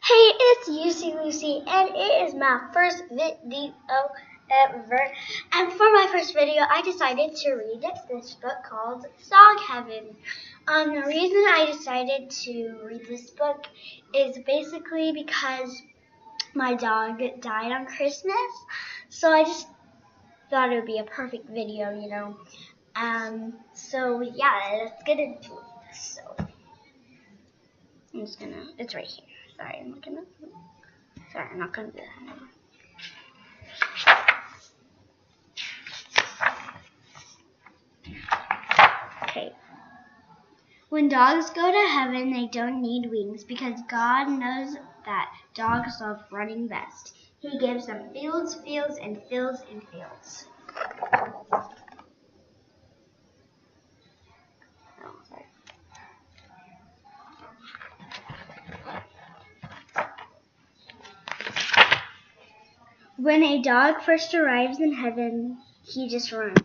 Hey, it's Lucy, and it is my first video ever. And for my first video, I decided to read this book called Dog Heaven. The reason I decided to read this book is basically because my dog died on Christmas, so I just thought it would be a perfect video, you know. So yeah, let's get into it. So it's right here. Sorry, I'm not gonna do that. Okay. When dogs go to heaven, they don't need wings because God knows that dogs love running best. He gives them fields, and fields, and fields. Oh, sorry. When a dog first arrives in heaven, he just runs.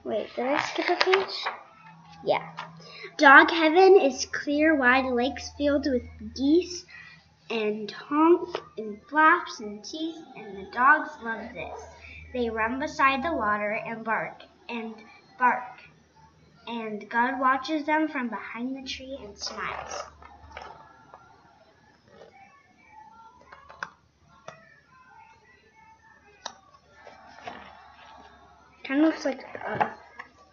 Wait, did I skip a page? Yeah. Dog heaven is clear, wide lakes filled with geese and honk and flaps and teeth, and the dogs love this. They run beside the water and bark, and God watches them from behind the tree and smiles. Kind of looks like a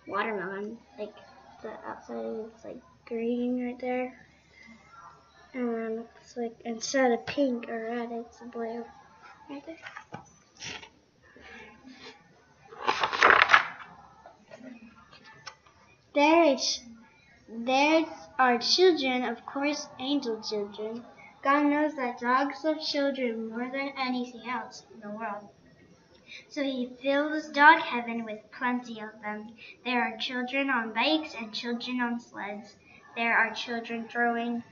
watermelon, like the outside is like green right there. And then it looks like instead of pink or red, it's blue right there. There are children, of course, angel children. God knows that dogs love children more than anything else in the world. So he fills dog heaven with plenty of them. There are children on bikes and children on sleds. There are children throwing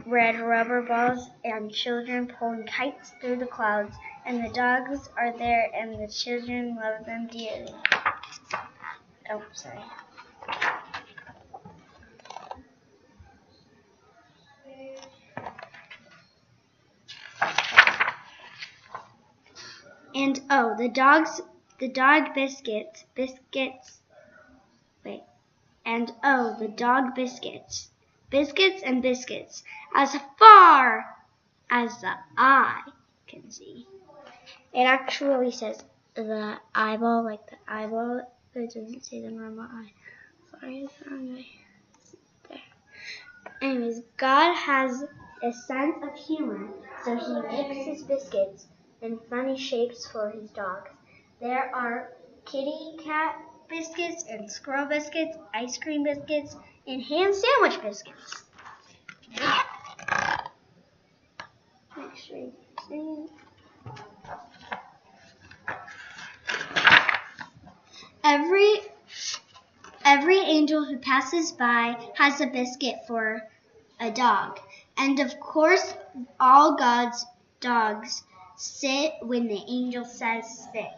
red rubber balls and children pulling kites through the clouds. And the dogs are there and the children love them dearly. Oh, sorry. And oh, the dog biscuits, and oh, the dog biscuits, and biscuits, as far as the eye can see. It actually says the eyeball, like the eyeball, but it doesn't say the normal eye. Sorry, it's the wrong way. There. Anyways, God has a sense of humor, so he makes his biscuits in funny shapes for his dogs. There are kitty cat biscuits and squirrel biscuits, ice cream biscuits, and ham sandwich biscuits. Make sure you see. Every angel who passes by has a biscuit for a dog. And of course, all God's dogs sit when the angel says sit.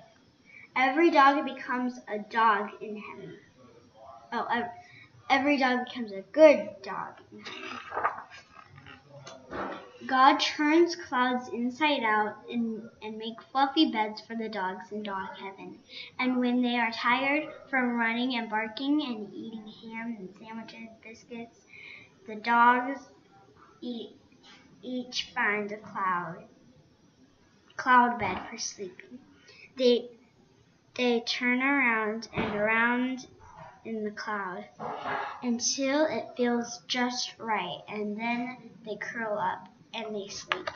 Every dog becomes a dog in heaven. Oh, every dog becomes a good dog in heaven. God turns clouds inside out and make fluffy beds for the dogs in dog heaven. And when they are tired from running and barking and eating ham and sandwiches, biscuits, the dogs each find a cloud bed for sleeping. They turn around and around in the cloud until it feels just right, and then they curl up and they sleep.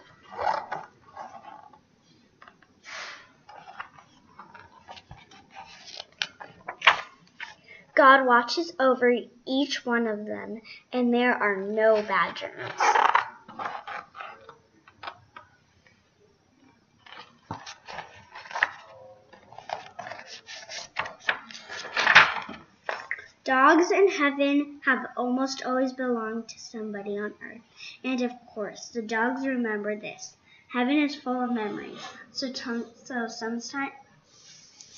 God watches over each one of them, and there are no bad germs. Dogs in heaven have almost always belonged to somebody on earth, and of course, the dogs remember this. Heaven is full of memories. So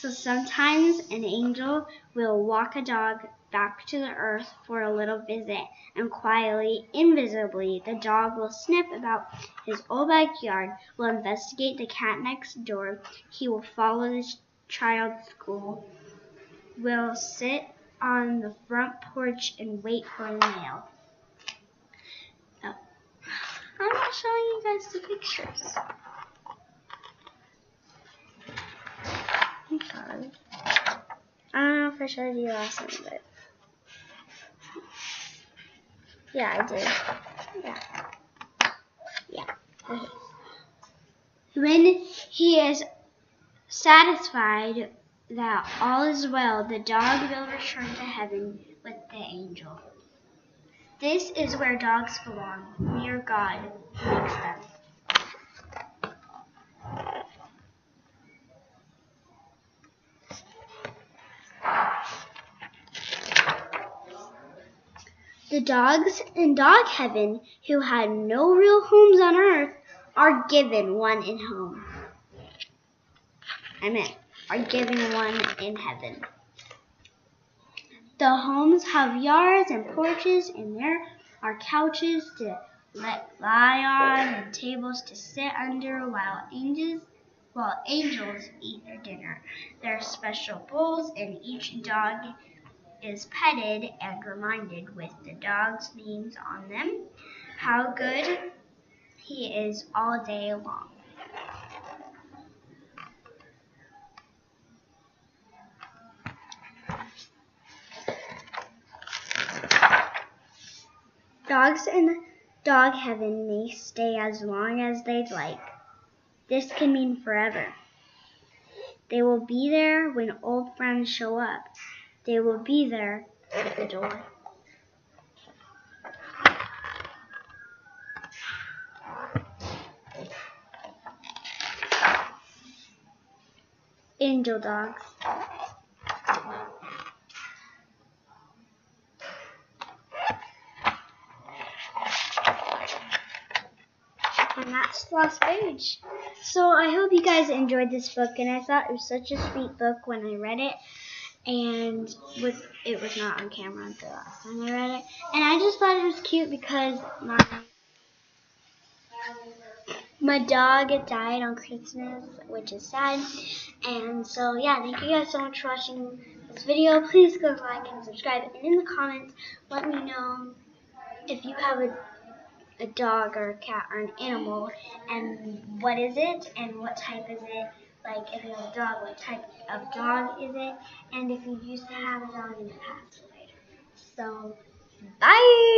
sometimes an angel will walk a dog back to the earth for a little visit, and quietly, invisibly, the dog will sniff about his old backyard, will investigate the cat next door, he will follow the child to school, will sit on the front porch and wait for the mail. Oh, I'm not showing you guys the pictures. I'm sorry. I don't know if I showed you last time, but yeah, I did. Yeah. Okay. When he is satisfied that all is well, the dog will return to heaven with the angel. This is where dogs belong, near God who makes them. The dogs in dog heaven who had no real homes on earth are given one in home. Are given one in heaven. The homes have yards and porches, and there are couches to lie on and tables to sit under while angels eat their dinner. There are special bowls, and each dog is petted and reminded with the dog's names on them how good he is all day long. Dogs in dog heaven may stay as long as they'd like. This can mean forever. They will be there when old friends show up. They will be there at the door. Angel dogs. And that's the last page. So I hope you guys enjoyed this book, and I thought it was such a sweet book when I read it, and it was not on camera until the last time I read it, and I just thought it was cute because my dog died on Christmas, which is sad, and so yeah, thank you guys so much for watching this video. Please go like and subscribe, and in the comments let me know if you have a dog or a cat or an animal, and what is it, and what type is it. Like, if you have a dog, what type of dog is it, and if you used to have a dog in the past. So, bye!